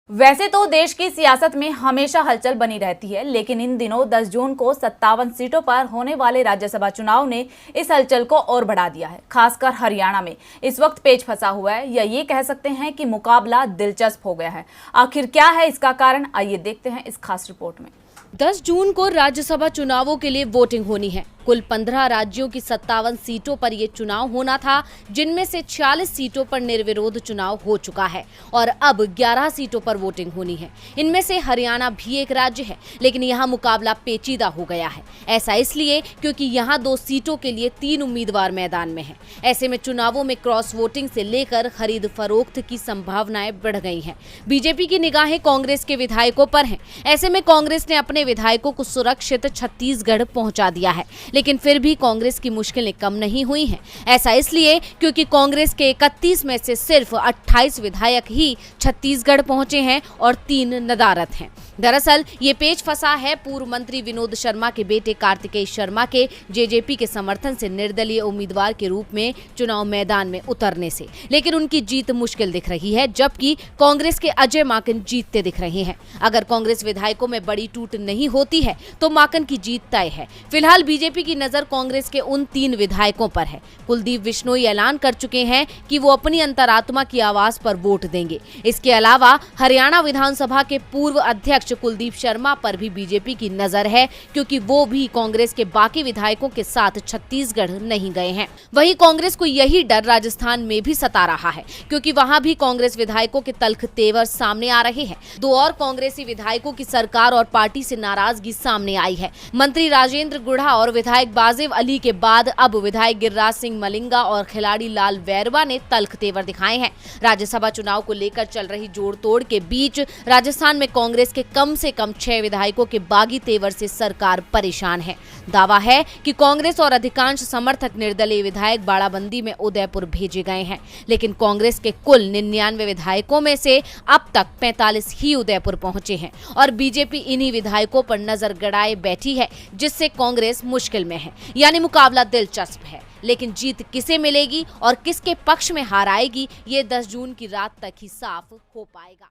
वैसे तो देश की सियासत में हमेशा हलचल बनी रहती है, लेकिन इन दिनों 10 जून को 57 सीटों पर होने वाले राज्यसभा चुनाव ने इस हलचल को और बढ़ा दिया है। खासकर हरियाणा में इस वक्त पेच फंसा हुआ है, या ये कह सकते हैं कि मुकाबला दिलचस्प हो गया है। आखिर क्या है इसका कारण, आइए देखते हैं इस खास रिपोर्ट में। 10 जून को राज्यसभा चुनावों के लिए वोटिंग होनी है। कुल 15 राज्यों की 57 सीटों पर ये चुनाव होना था, जिनमें से 46 सीटों पर निर्विरोध चुनाव हो चुका है और अब 11 सीटों पर वोटिंग होनी है। इनमें से हरियाणा भी एक राज्य है, लेकिन यहाँ मुकाबला पेचीदा हो गया है। ऐसा इसलिए क्योंकि यहाँ 2 सीटों के लिए 3 उम्मीदवार मैदान में हैं। ऐसे में चुनावों में क्रॉस वोटिंग से लेकर खरीद फरोख्त की संभावनाएं बढ़ गई हैं। बीजेपी की निगाहें कांग्रेस के विधायकों पर हैं। ऐसे में कांग्रेस ने अपने विधायकों को सुरक्षित छत्तीसगढ़ पहुंचा दिया है, लेकिन फिर भी कांग्रेस की मुश्किलें कम नहीं हुई हैं। ऐसा इसलिए क्योंकि कांग्रेस के 31 में से सिर्फ 28 विधायक ही छत्तीसगढ़ पहुंचे हैं और 3 नदारद हैं। दरअसल ये पेच फंसा है पूर्व मंत्री विनोद शर्मा के बेटे कार्तिकेय शर्मा के जेजेपी के समर्थन से निर्दलीय उम्मीदवार के रूप में चुनाव मैदान में उतरने से। लेकिन उनकी जीत मुश्किल दिख रही है, जबकि कांग्रेस के अजय माकन जीतते दिख रहे हैं। अगर कांग्रेस विधायकों में बड़ी टूट नहीं होती है तो माकन की जीत तय है। फिलहाल बीजेपी की नजर कांग्रेस के उन 3 विधायकों पर है। कुलदीप बिश्नोई ऐलान कर चुके हैं कि वो अपनी अंतरात्मा की आवाज पर वोट देंगे। इसके अलावा हरियाणा विधानसभा के पूर्व अध्यक्ष कुलदीप शर्मा पर भी बीजेपी की नजर है, क्योंकि वो भी कांग्रेस के बाकी विधायकों के साथ छत्तीसगढ़ नहीं गए हैं। वहीं कांग्रेस को यही डर राजस्थान में भी सता रहा है, क्योंकि वहां भी कांग्रेस विधायकों के तल्ख तेवर सामने आ रहे हैं। 2 और कांग्रेसी विधायकों की सरकार और पार्टी से नाराजगी सामने आई है। मंत्री राजेंद्र गुढ़ा और विधायक बाजिब अली के बाद अब विधायक गिरिराज सिंह मलिंगा और खिलाड़ी लाल वैरवा ने तल्ख तेवर दिखाए हैं। राज्यसभा चुनाव को लेकर चल रही जोड़ तोड़ के बीच राजस्थान में कांग्रेस के कम से कम 6 विधायकों के बागी तेवर से सरकार परेशान है। दावा है कि कांग्रेस और अधिकांश समर्थक निर्दलीय विधायक बाड़ाबंदी में उदयपुर भेजे गए हैं, लेकिन कांग्रेस के कुल 99 विधायकों में से अब तक 45 ही उदयपुर पहुंचे हैं और बीजेपी इन्हीं विधायकों पर नजर गड़ाए बैठी है, जिससे कांग्रेस मुश्किल में है। यानी मुकाबला दिलचस्प है, लेकिन जीत किसे मिलेगी और किसके पक्ष में हार आएगी, ये 10 जून की रात तक ही साफ हो पाएगा।